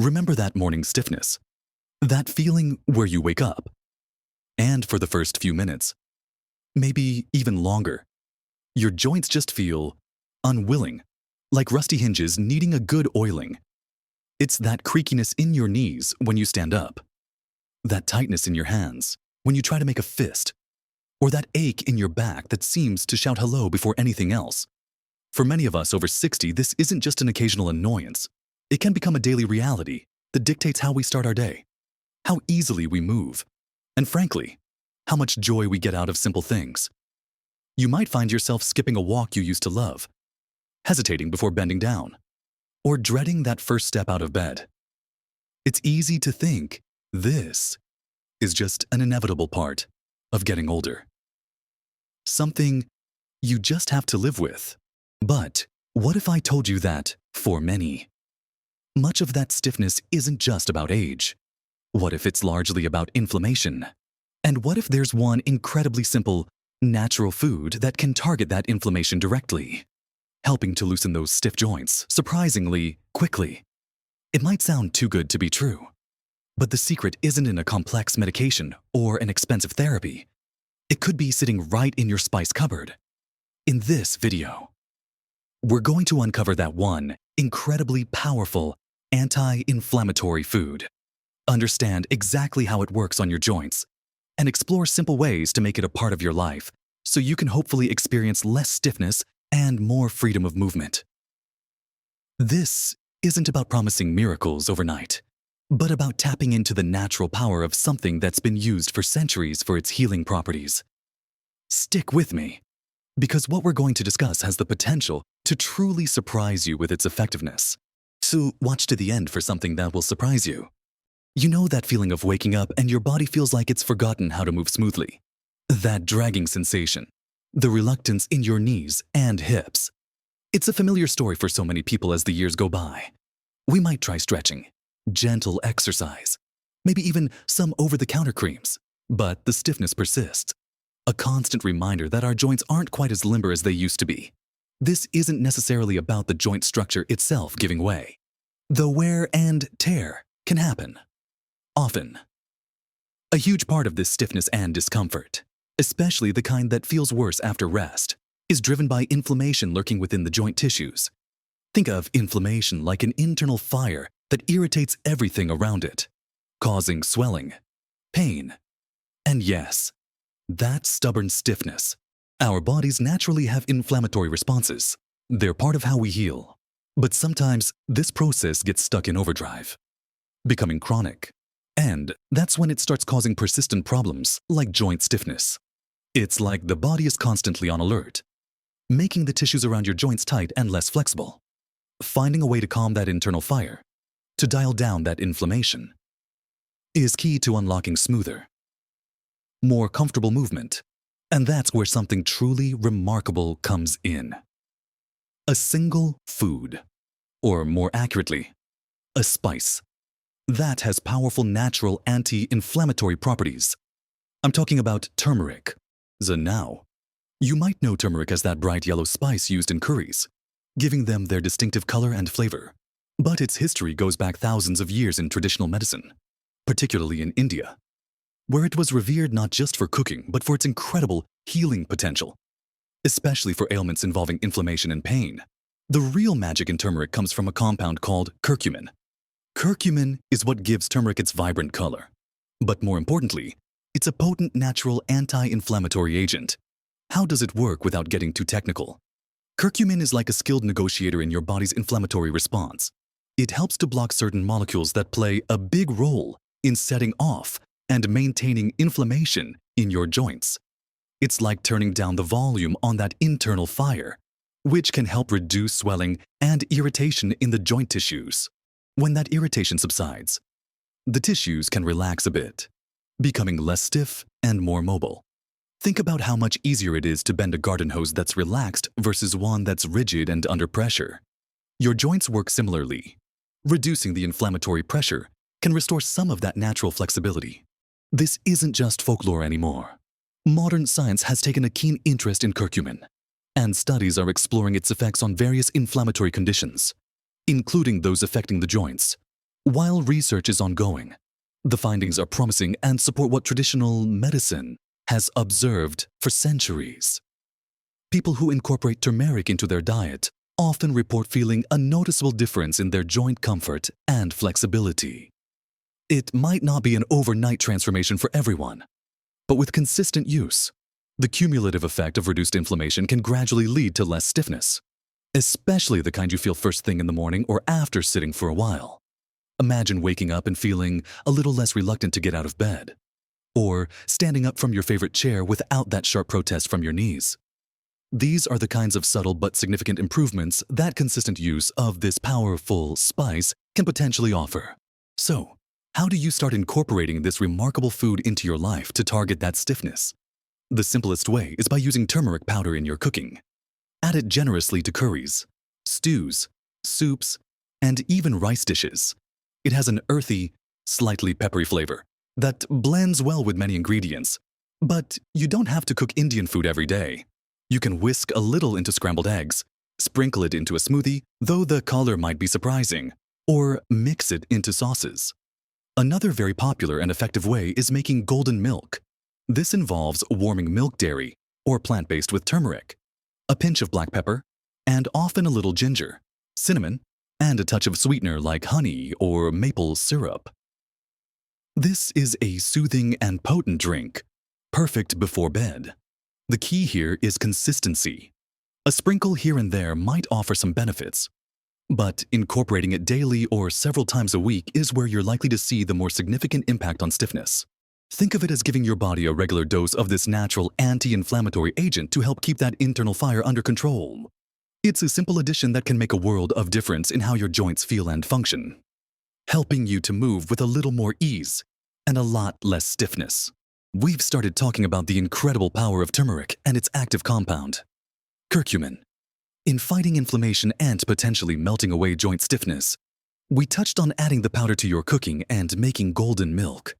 Remember that morning stiffness? That feeling where you wake up, and for the first few minutes, maybe even longer, your joints just feel unwilling, like rusty hinges needing a good oiling. It's that creakiness in your knees when you stand up, that tightness in your hands when you try to make a fist, or that ache in your back that seems to shout hello before anything else. For many of us over 60, this isn't just an occasional annoyance. It can become a daily reality that dictates how we start our day, how easily we move, and frankly, how much joy we get out of simple things. You might find yourself skipping a walk you used to love, hesitating before bending down, or dreading that first step out of bed. It's easy to think this is just an inevitable part of getting older. Something you just have to live with. But what if I told you that, for many, much of that stiffness isn't just about age? What if it's largely about inflammation? And what if there's one incredibly simple, natural food that can target that inflammation directly, helping to loosen those stiff joints surprisingly quickly? It might sound too good to be true, but the secret isn't in a complex medication or an expensive therapy. It could be sitting right in your spice cupboard. In this video, we're going to uncover that one incredibly powerful anti-inflammatory food, understand exactly how it works on your joints, and explore simple ways to make it a part of your life so you can hopefully experience less stiffness and more freedom of movement. This isn't about promising miracles overnight, but about tapping into the natural power of something that's been used for centuries for its healing properties. Stick with me, because what we're going to discuss has the potential to truly surprise you with its effectiveness. So watch to the end for something that will surprise you. You know that feeling of waking up and your body feels like it's forgotten how to move smoothly? That dragging sensation, the reluctance in your knees and hips. It's a familiar story for so many people as the years go by. We might try stretching, gentle exercise, maybe even some over-the-counter creams, but the stiffness persists. A constant reminder that our joints aren't quite as limber as they used to be. This isn't necessarily about the joint structure itself giving way, though wear and tear can happen. Often. A huge part of this stiffness and discomfort, especially the kind that feels worse after rest, is driven by inflammation lurking within the joint tissues. Think of inflammation like an internal fire that irritates everything around it, causing swelling, pain, and yes, that stubborn stiffness. Our bodies naturally have inflammatory responses. They're part of how we heal. But sometimes this process gets stuck in overdrive, becoming chronic. And that's when it starts causing persistent problems like joint stiffness. It's like the body is constantly on alert, making the tissues around your joints tight and less flexible. Finding a way to calm that internal fire, to dial down that inflammation, is key to unlocking smoother, more comfortable movement. And that's where something truly remarkable comes in. A single food, or more accurately, a spice, that has powerful natural anti-inflammatory properties. I'm talking about turmeric. So now, you might know turmeric as that bright yellow spice used in curries, giving them their distinctive color and flavor. But its history goes back thousands of years in traditional medicine, particularly in India, where it was revered not just for cooking, but for its incredible healing potential, especially for ailments involving inflammation and pain. The real magic in turmeric comes from a compound called curcumin. Curcumin is what gives turmeric its vibrant color. But more importantly, it's a potent natural anti-inflammatory agent. How does it work without getting too technical? Curcumin is like a skilled negotiator in your body's inflammatory response. It helps to block certain molecules that play a big role in setting off and maintaining inflammation in your joints. It's like turning down the volume on that internal fire, which can help reduce swelling and irritation in the joint tissues. When that irritation subsides, the tissues can relax a bit, becoming less stiff and more mobile. Think about how much easier it is to bend a garden hose that's relaxed versus one that's rigid and under pressure. Your joints work similarly. Reducing the inflammatory pressure can restore some of that natural flexibility. This isn't just folklore anymore. Modern science has taken a keen interest in curcumin, and studies are exploring its effects on various inflammatory conditions, including those affecting the joints. While research is ongoing, the findings are promising and support what traditional medicine has observed for centuries. People who incorporate turmeric into their diet often report feeling a noticeable difference in their joint comfort and flexibility. It might not be an overnight transformation for everyone, but with consistent use, the cumulative effect of reduced inflammation can gradually lead to less stiffness, especially the kind you feel first thing in the morning or after sitting for a while. Imagine waking up and feeling a little less reluctant to get out of bed, or standing up from your favorite chair without that sharp protest from your knees. These are the kinds of subtle but significant improvements that consistent use of this powerful spice can potentially offer. So, how do you start incorporating this remarkable food into your life to target that stiffness? The simplest way is by using turmeric powder in your cooking. Add it generously to curries, stews, soups, and even rice dishes. It has an earthy, slightly peppery flavor that blends well with many ingredients. But you don't have to cook Indian food every day. You can whisk a little into scrambled eggs, sprinkle it into a smoothie, though the color might be surprising, or mix it into sauces. Another very popular and effective way is making golden milk. This involves warming milk dairy, or plant-based with turmeric, a pinch of black pepper, and often a little ginger, cinnamon, and a touch of sweetener like honey or maple syrup. This is a soothing and potent drink, perfect before bed. The key here is consistency. A sprinkle here and there might offer some benefits, but incorporating it daily or several times a week is where you're likely to see the more significant impact on stiffness. Think of it as giving your body a regular dose of this natural anti-inflammatory agent to help keep that internal fire under control. It's a simple addition that can make a world of difference in how your joints feel and function, helping you to move with a little more ease and a lot less stiffness. We've started talking about the incredible power of turmeric and its active compound, curcumin, in fighting inflammation and potentially melting away joint stiffness. We touched on adding the powder to your cooking and making golden milk.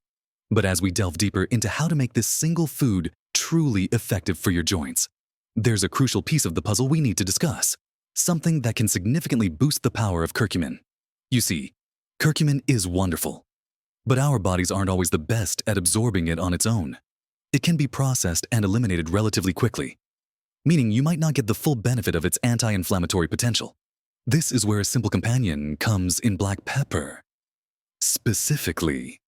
But as we delve deeper into how to make this single food truly effective for your joints, there's a crucial piece of the puzzle we need to discuss, something that can significantly boost the power of curcumin. You see, curcumin is wonderful, but our bodies aren't always the best at absorbing it on its own. It can be processed and eliminated relatively quickly, meaning you might not get the full benefit of its anti-inflammatory potential. This is where a simple companion comes in black pepper. Specifically,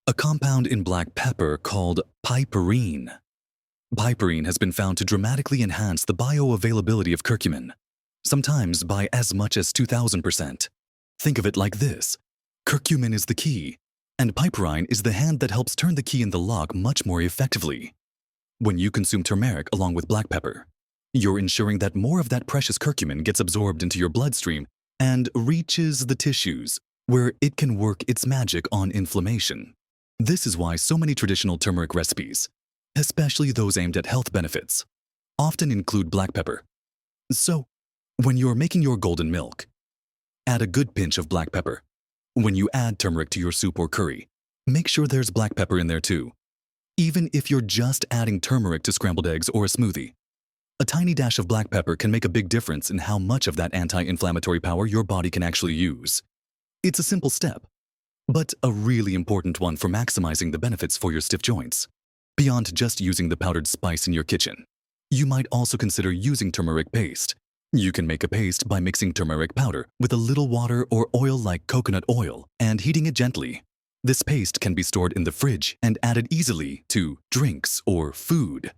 a compound in black pepper called piperine. Piperine has been found to dramatically enhance the bioavailability of curcumin, sometimes by as much as 2,000%. Think of it like this: curcumin is the key, and piperine is the hand that helps turn the key in the lock much more effectively. When you consume turmeric along with black pepper, you're ensuring that more of that precious curcumin gets absorbed into your bloodstream and reaches the tissues, where it can work its magic on inflammation. This is why so many traditional turmeric recipes, especially those aimed at health benefits, often include black pepper. So, when you're making your golden milk, add a good pinch of black pepper. When you add turmeric to your soup or curry, make sure there's black pepper in there too. Even if you're just adding turmeric to scrambled eggs or a smoothie, a tiny dash of black pepper can make a big difference in how much of that anti-inflammatory power your body can actually use. It's a simple step, but a really important one for maximizing the benefits for your stiff joints. Beyond just using the powdered spice in your kitchen, you might also consider using turmeric paste. You can make a paste by mixing turmeric powder with a little water or oil like coconut oil and heating it gently. This paste can be stored in the fridge and added easily to drinks or food.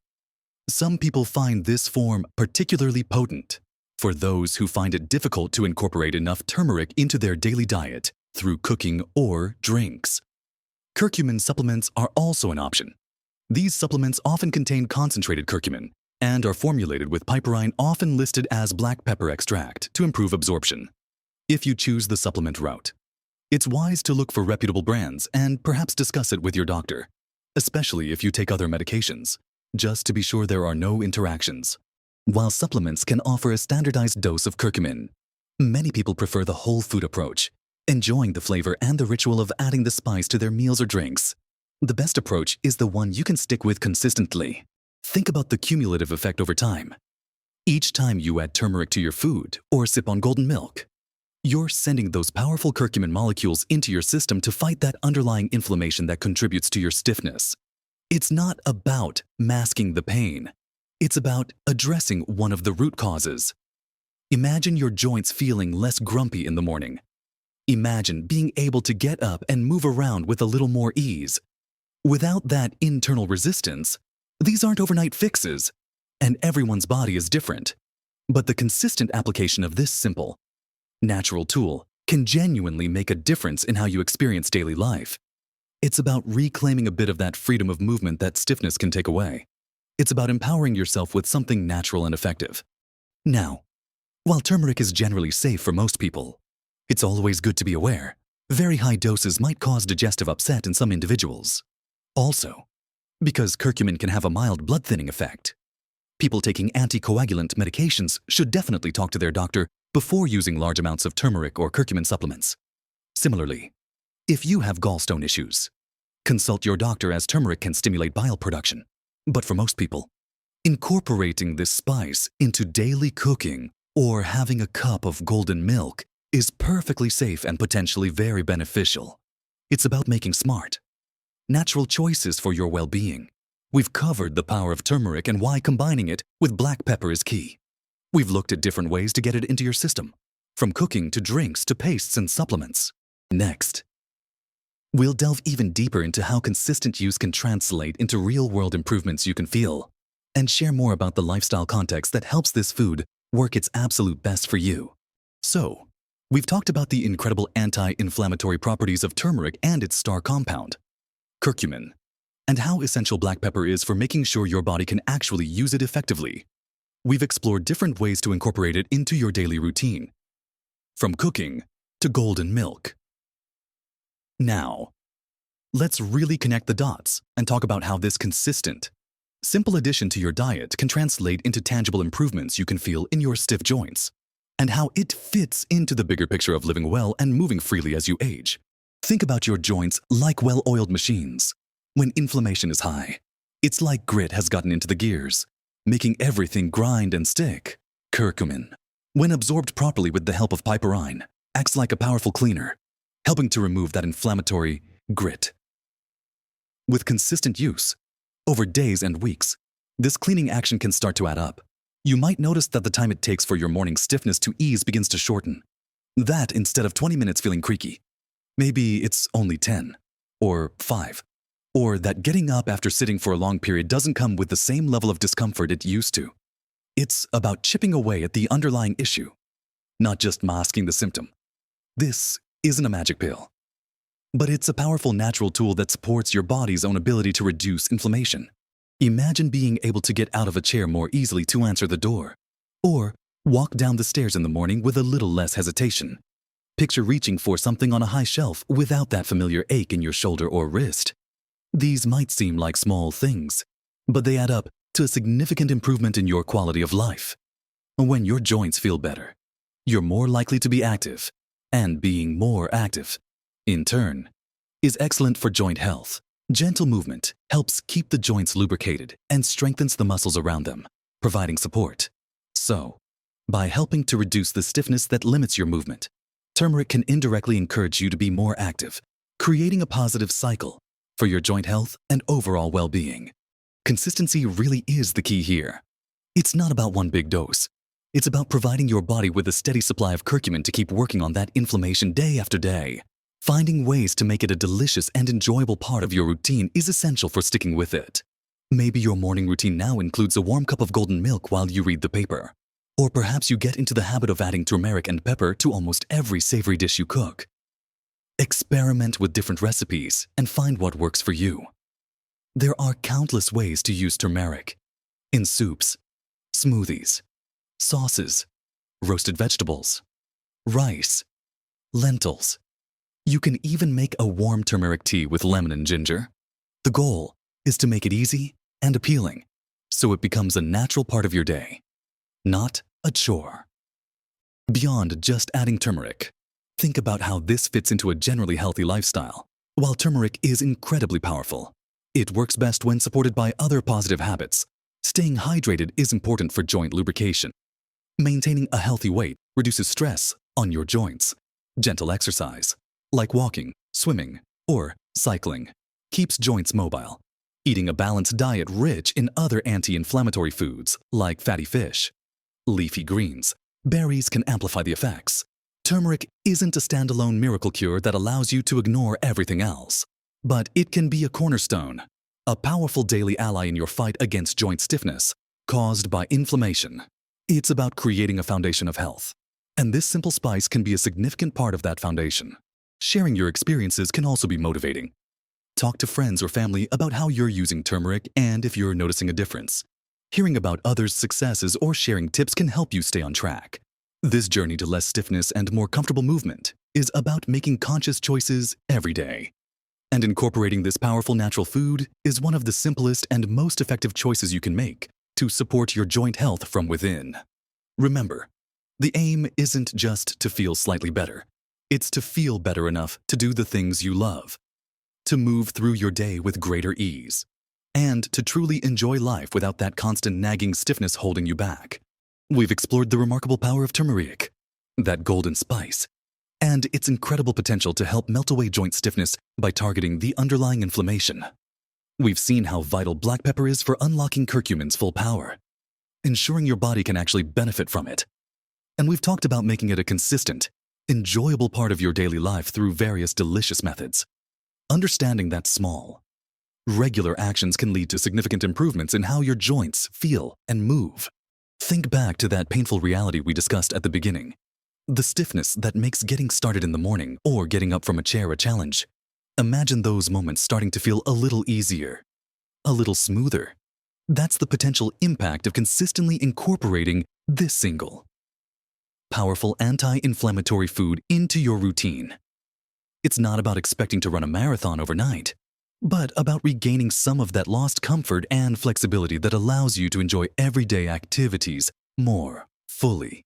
Some people find this form particularly potent. For those who find it difficult to incorporate enough turmeric into their daily diet through cooking or drinks, curcumin supplements are also an option. These supplements often contain concentrated curcumin and are formulated with piperine, often listed as black pepper extract, to improve absorption. If you choose the supplement route, it's wise to look for reputable brands and perhaps discuss it with your doctor, especially if you take other medications, just to be sure there are no interactions. While supplements can offer a standardized dose of curcumin, many people prefer the whole food approach, enjoying the flavor and the ritual of adding the spice to their meals or drinks. The best approach is the one you can stick with consistently. Think about the cumulative effect over time. Each time you add turmeric to your food or sip on golden milk, You're sending those powerful curcumin molecules into your system to fight that underlying inflammation that contributes to your stiffness. It's not about masking the pain. It's about addressing one of the root causes. Imagine your joints feeling less grumpy in the morning. Imagine being able to get up and move around with a little more ease. Without that internal resistance, these aren't overnight fixes, and everyone's body is different. But the consistent application of this simple, natural tool can genuinely make a difference in how you experience daily life. It's about reclaiming a bit of that freedom of movement that stiffness can take away. It's about empowering yourself with something natural and effective. Now, while turmeric is generally safe for most people, it's always good to be aware. Very high doses might cause digestive upset in some individuals. Also, because curcumin can have a mild blood-thinning effect, people taking anticoagulant medications should definitely talk to their doctor before using large amounts of turmeric or curcumin supplements. Similarly, if you have gallstone issues, consult your doctor as turmeric can stimulate bile production. But for most people, incorporating this spice into daily cooking or having a cup of golden milk is perfectly safe and potentially very beneficial. It's about making smart, natural choices for your well-being. We've covered the power of turmeric and why combining it with black pepper is key. We've looked at different ways to get it into your system, from cooking to drinks to pastes and supplements. Next, we'll delve even deeper into how consistent use can translate into real-world improvements you can feel, and share more about the lifestyle context that helps this food work its absolute best for you. So, we've talked about the incredible anti-inflammatory properties of turmeric and its star compound, curcumin, and how essential black pepper is for making sure your body can actually use it effectively. We've explored different ways to incorporate it into your daily routine, from cooking to golden milk. Now, let's really connect the dots and talk about how this consistent, simple addition to your diet can translate into tangible improvements you can feel in your stiff joints, and how it fits into the bigger picture of living well and moving freely as you age. Think about your joints like well-oiled machines. When inflammation is high, it's like grit has gotten into the gears, making everything grind and stick. Curcumin, when absorbed properly with the help of piperine, acts like a powerful cleaner, helping to remove that inflammatory grit. With consistent use, over days and weeks, this cleaning action can start to add up. You might notice that the time it takes for your morning stiffness to ease begins to shorten. That instead of 20 minutes feeling creaky, maybe it's only 10 or 5. Or that getting up after sitting for a long period doesn't come with the same level of discomfort it used to. It's about chipping away at the underlying issue, not just masking the symptom. This isn't a magic pill, but it's a powerful natural tool that supports your body's own ability to reduce inflammation. Imagine being able to get out of a chair more easily to answer the door, or walk down the stairs in the morning with a little less hesitation. Picture reaching for something on a high shelf without that familiar ache in your shoulder or wrist. These might seem like small things, but they add up to a significant improvement in your quality of life. When your joints feel better, you're more likely to be active, and being more active, in turn, is excellent for joint health. Gentle movement helps keep the joints lubricated and strengthens the muscles around them, providing support. So, by helping to reduce the stiffness that limits your movement, turmeric can indirectly encourage you to be more active, creating a positive cycle for your joint health and overall well-being. Consistency really is the key here. It's not about one big dose. It's about providing your body with a steady supply of curcumin to keep working on that inflammation day after day. Finding ways to make it a delicious and enjoyable part of your routine is essential for sticking with it. Maybe your morning routine now includes a warm cup of golden milk while you read the paper. Or perhaps you get into the habit of adding turmeric and pepper to almost every savory dish you cook. Experiment with different recipes and find what works for you. There are countless ways to use turmeric in soups, smoothies, sauces, roasted vegetables, rice, lentils. You can even make a warm turmeric tea with lemon and ginger. The goal is to make it easy and appealing, so it becomes a natural part of your day, not a chore. Beyond just adding turmeric, think about how this fits into a generally healthy lifestyle. While turmeric is incredibly powerful, it works best when supported by other positive habits. Staying hydrated is important for joint lubrication. Maintaining a healthy weight reduces stress, on your joints. Gentle exercise, like walking, swimming, or cycling, keeps joints mobile. Eating a balanced diet rich in other anti-inflammatory foods, like fatty fish, leafy greens, berries can amplify the effects. Turmeric isn't a standalone miracle cure that allows you to ignore everything else, but it can be a cornerstone, a powerful daily ally in your fight against joint stiffness caused by inflammation. It's about creating a foundation of health, and this simple spice can be a significant part of that foundation. Sharing your experiences can also be motivating. Talk to friends or family about how you're using turmeric and if you're noticing a difference. Hearing about others' successes or sharing tips can help you stay on track. This journey to less stiffness and more comfortable movement is about making conscious choices every day. And incorporating this powerful natural food is one of the simplest and most effective choices you can make to support your joint health from within. Remember, the aim isn't just to feel slightly better. It's to feel better enough to do the things you love, to move through your day with greater ease, and to truly enjoy life without that constant nagging stiffness holding you back. We've explored the remarkable power of turmeric, that golden spice, and its incredible potential to help melt away joint stiffness by targeting the underlying inflammation. We've seen how vital black pepper is for unlocking curcumin's full power, ensuring your body can actually benefit from it. And we've talked about making it a consistent, enjoyable part of your daily life through various delicious methods. Understanding that small, regular actions can lead to significant improvements in how your joints feel and move. Think back to that painful reality we discussed at the beginning. The stiffness that makes getting started in the morning or getting up from a chair a challenge. Imagine those moments starting to feel a little easier, a little smoother. That's the potential impact of consistently incorporating this single, powerful anti-inflammatory food into your routine. It's not about expecting to run a marathon overnight, but about regaining some of that lost comfort and flexibility that allows you to enjoy everyday activities more fully.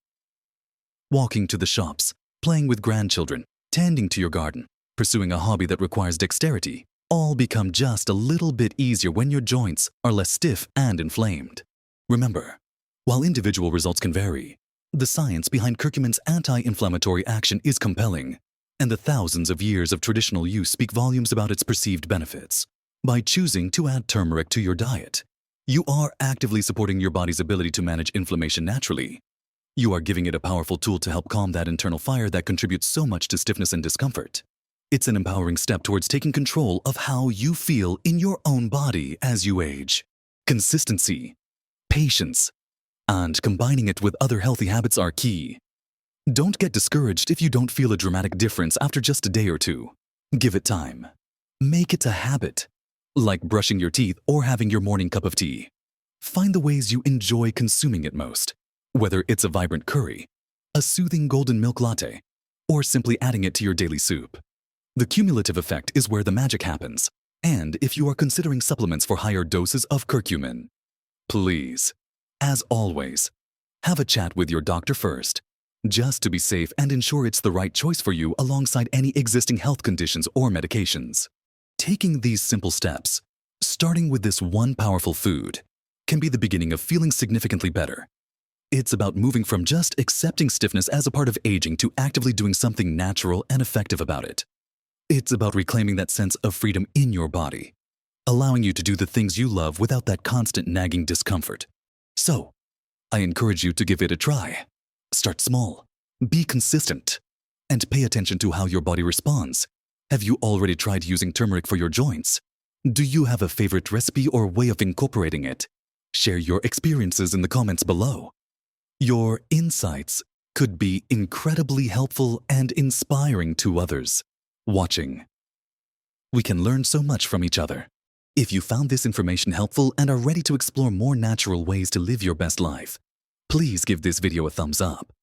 Walking to the shops, playing with grandchildren, tending to your garden, pursuing a hobby that requires dexterity, all become just a little bit easier when your joints are less stiff and inflamed. Remember, while individual results can vary, the science behind curcumin's anti-inflammatory action is compelling, and the thousands of years of traditional use speak volumes about its perceived benefits. By choosing to add turmeric to your diet, you are actively supporting your body's ability to manage inflammation naturally. You are giving it a powerful tool to help calm that internal fire that contributes so much to stiffness and discomfort. It's an empowering step towards taking control of how you feel in your own body as you age. Consistency, patience, and combining it with other healthy habits are key. Don't get discouraged if you don't feel a dramatic difference after just a day or two. Give it time. Make it a habit, like brushing your teeth or having your morning cup of tea. Find the ways you enjoy consuming it most, whether it's a vibrant curry, a soothing golden milk latte, or simply adding it to your daily soup. The cumulative effect is where the magic happens, and if you are considering supplements for higher doses of curcumin, please, as always, have a chat with your doctor first, just to be safe and ensure it's the right choice for you alongside any existing health conditions or medications. Taking these simple steps, starting with this one powerful food, can be the beginning of feeling significantly better. It's about moving from just accepting stiffness as a part of aging to actively doing something natural and effective about it. It's about reclaiming that sense of freedom in your body, allowing you to do the things you love without that constant nagging discomfort. So, I encourage you to give it a try. Start small, be consistent, and pay attention to how your body responds. Have you already tried using turmeric for your joints? Do you have a favorite recipe or way of incorporating it? Share your experiences in the comments below. Your insights could be incredibly helpful and inspiring to others watching. We can learn so much from each other. If you found this information helpful and are ready to explore more natural ways to live your best life, please give this video a thumbs up.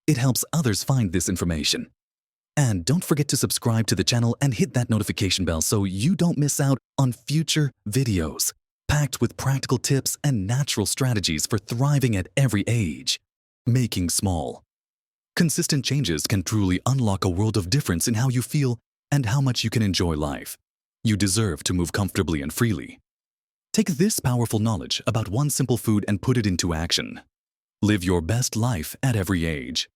It helps others find this information. And don't forget to subscribe to the channel and hit that notification bell so you don't miss out on future videos packed with practical tips and natural strategies for thriving at every age. Making small, consistent changes can truly unlock a world of difference in how you feel and how much you can enjoy life. You deserve to move comfortably and freely. Take this powerful knowledge about one simple food and put it into action. Live your best life at every age.